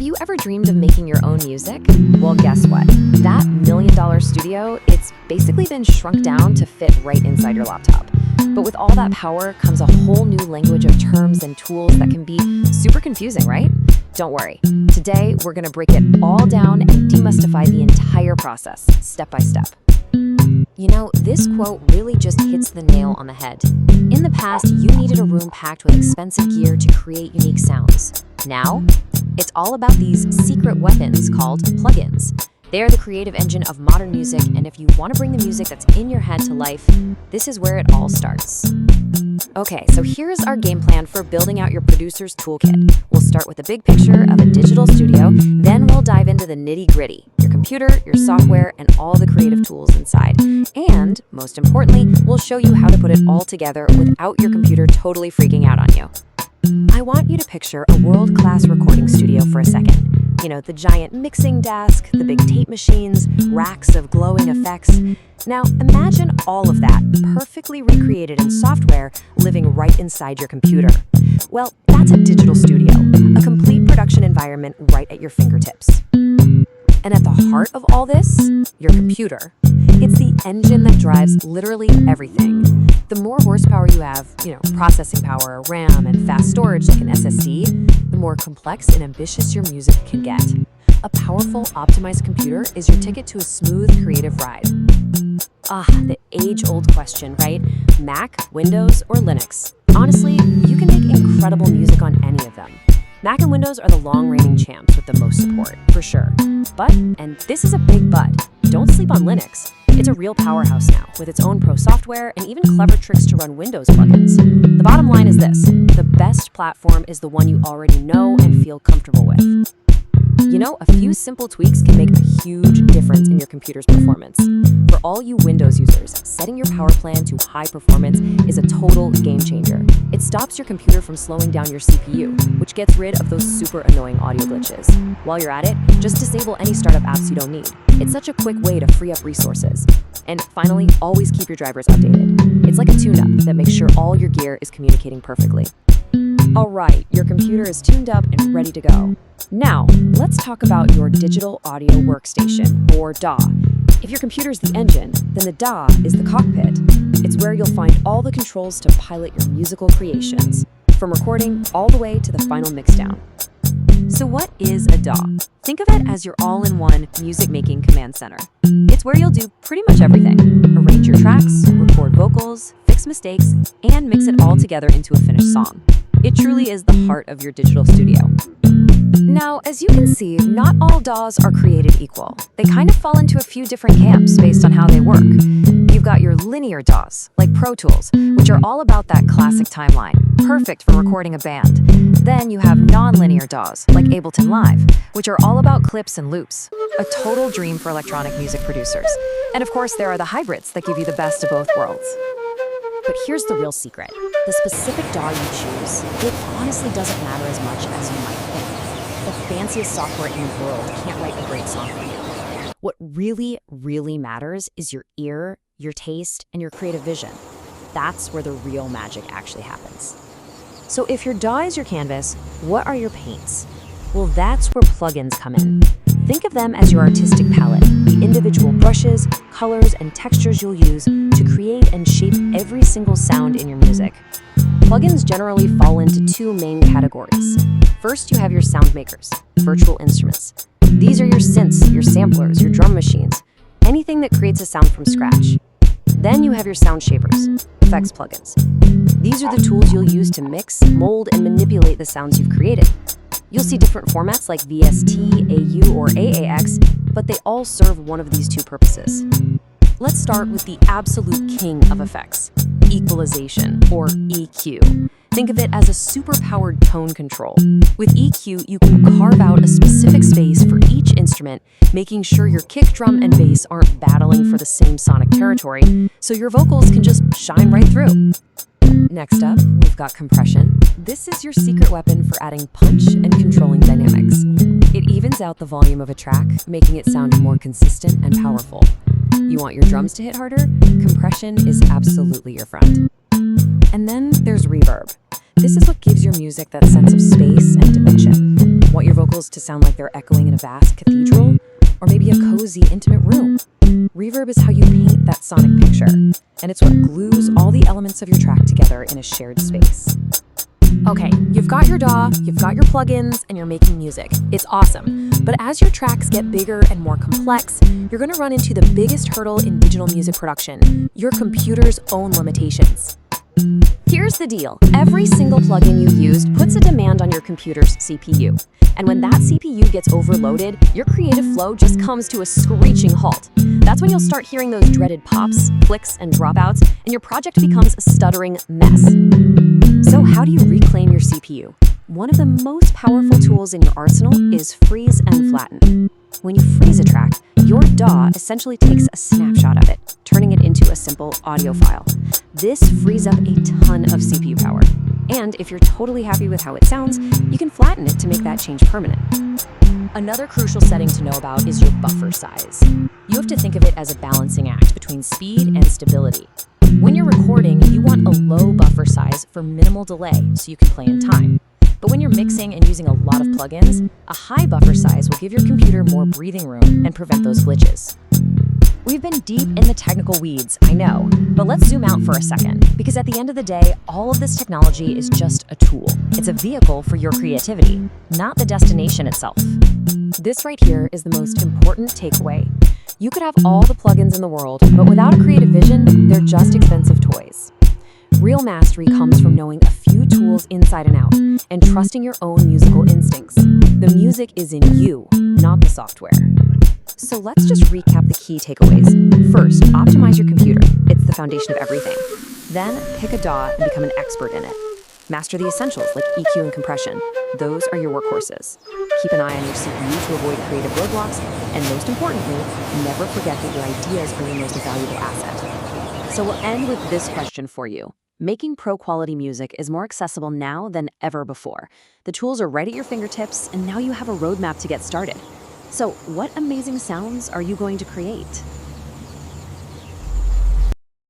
Have you ever dreamed of making your own music? Well, guess what? That $1 million studio, it's basically been shrunk down to fit right inside your laptop. But with all that power comes a whole new language of terms and tools that can be super confusing, right? Don't worry. Today, we're going to break it all down and demystify the entire process, step by step. You know, this quote really just hits the nail on the head. In the past, you needed a room packed with expensive gear to create unique sounds. Now, it's all about these secret weapons called plugins. They are the creative engine of modern music, and if you want to bring the music that's in your head to life, this is where it all starts. Okay, so here's our game plan for building out your producer's toolkit. We'll start with a big picture of a digital studio, then we'll dive into the nitty-gritty, your computer, your software, and all the creative tools inside. And, most importantly, we'll show you how to put it all together without your computer totally freaking out on you. I want you to picture a world-class recording studio for a second. You know, the giant mixing desk, the big tape machines, racks of glowing effects. Now, imagine all of that perfectly recreated in software living right inside your computer. Well, that's a digital studio, a complete production environment right at your fingertips. And at the heart of all this, your computer. It's the engine that drives literally everything. The more horsepower you have, processing power, RAM, and fast storage like an SSD, the more complex and ambitious your music can get. A powerful, optimized computer is your ticket to a smooth, creative ride. The age-old question, right? Mac, Windows, or Linux? Honestly, you can make incredible music on any of them. Mac and Windows are the long-reigning champs with the most support, for sure. But, and this is a big but, don't sleep on Linux. It's a real powerhouse now, with its own pro software and even clever tricks to run Windows plugins. The bottom line is this: the best platform is the one you already know and feel comfortable with. You know, a few simple tweaks can make a huge difference in your computer's performance. For all you Windows users, setting your power plan to high performance is a total game changer. It stops your computer from slowing down your CPU, which gets rid of those super annoying audio glitches. While you're at it, just disable any startup apps you don't need. It's such a quick way to free up resources. And finally, always keep your drivers updated. It's like a tune-up that makes sure all your gear is communicating perfectly. All right, your computer is tuned up and ready to go. Now, let's talk about your digital audio workstation, or DAW. If your computer's the engine, then the DAW is the cockpit. It's where you'll find all the controls to pilot your musical creations, from recording all the way to the final mixdown. So what is a DAW? Think of it as your all-in-one music-making command center. It's where you'll do pretty much everything. Arrange your tracks, record vocals, fix mistakes, and mix it all together into a finished song. It truly is the heart of your digital studio. Now, as you can see, not all DAWs are created equal. They kind of fall into a few different camps based on how they work. You've got your linear DAWs, like Pro Tools, which are all about that classic timeline, perfect for recording a band. Then you have non-linear DAWs, like Ableton Live, which are all about clips and loops, a total dream for electronic music producers. And of course, there are the hybrids that give you the best of both worlds. But here's the real secret. The specific DAW you choose, it honestly doesn't matter as much as you might think. The fanciest software in the world can't write a great song for you. What really, really matters is your ear, your taste, and your creative vision. That's where the real magic actually happens. So if your DAW is your canvas, what are your paints? Well, that's where plugins come in. Think of them as your artistic palette, the individual brushes, colors, and textures you'll use to create and shape every single sound in your music. Plugins generally fall into two main categories. First, you have your sound makers, virtual instruments. These are your synths, your samplers, your drum machines, anything that creates a sound from scratch. Then you have your sound shapers, effects plugins. These are the tools you'll use to mix, mold, and manipulate the sounds you've created. You'll see different formats like VST, AU, or AAX, but they all serve one of these two purposes. Let's start with the absolute king of effects, equalization, or EQ. Think of it as a super-powered tone control. With EQ, you can carve out a specific space for each instrument, making sure your kick drum and bass aren't battling for the same sonic territory, so your vocals can just shine right through. Next up, we've got compression. This is your secret weapon for adding punch and controlling dynamics. It evens out the volume of a track, making it sound more consistent and powerful. You want your drums to hit harder? Compression is absolutely your friend. And then there's reverb. This is what gives your music that sense of space and dimension. Want your vocals to sound like they're echoing in a vast cathedral? Or maybe a cozy, intimate room? Reverb is how you paint that sonic picture, and it's what glues all the elements of your track together in a shared space. Okay, you've got your DAW, you've got your plugins, and you're making music. It's awesome. But as your tracks get bigger and more complex, you're going to run into the biggest hurdle in digital music production: your computer's own limitations. Here's the deal. Every single plugin you used puts a demand on your computer's CPU. And when that CPU gets overloaded, your creative flow just comes to a screeching halt. That's when you'll start hearing those dreaded pops, clicks, and dropouts, and your project becomes a stuttering mess. So how do you reclaim your CPU? One of the most powerful tools in your arsenal is freeze and flatten. When you freeze a track, your DAW essentially takes a snapshot of it, turning it into a simple audio file. This frees up a ton of CPU power. And if you're totally happy with how it sounds, you can flatten it to make that change permanent. Another crucial setting to know about is your buffer size. You have to think of it as a balancing act between speed and stability. When you're recording, you want a low buffer size for minimal delay so you can play in time. But when you're mixing and using a lot of plugins, a high buffer size will give your computer more breathing room and prevent those glitches. We've been deep in the technical weeds, I know, but let's zoom out for a second, because at the end of the day, all of this technology is just a tool. It's a vehicle for your creativity, not the destination itself. This right here is the most important takeaway. You could have all the plugins in the world, but without a creative vision, they're just expensive toys. Real mastery comes from knowing a few tools inside and out, and trusting your own musical instincts. The music is in you, not the software. So let's just recap the key takeaways. First, optimize your computer. It's the foundation of everything. Then, pick a DAW and become an expert in it. Master the essentials like EQ and compression. Those are your workhorses. Keep an eye on your CPU to avoid creative roadblocks, and most importantly, never forget that your ideas are your most valuable asset. So we'll end with this question for you. Making pro-quality music is more accessible now than ever before. The tools are right at your fingertips, and now you have a roadmap to get started. So what amazing sounds are you going to create?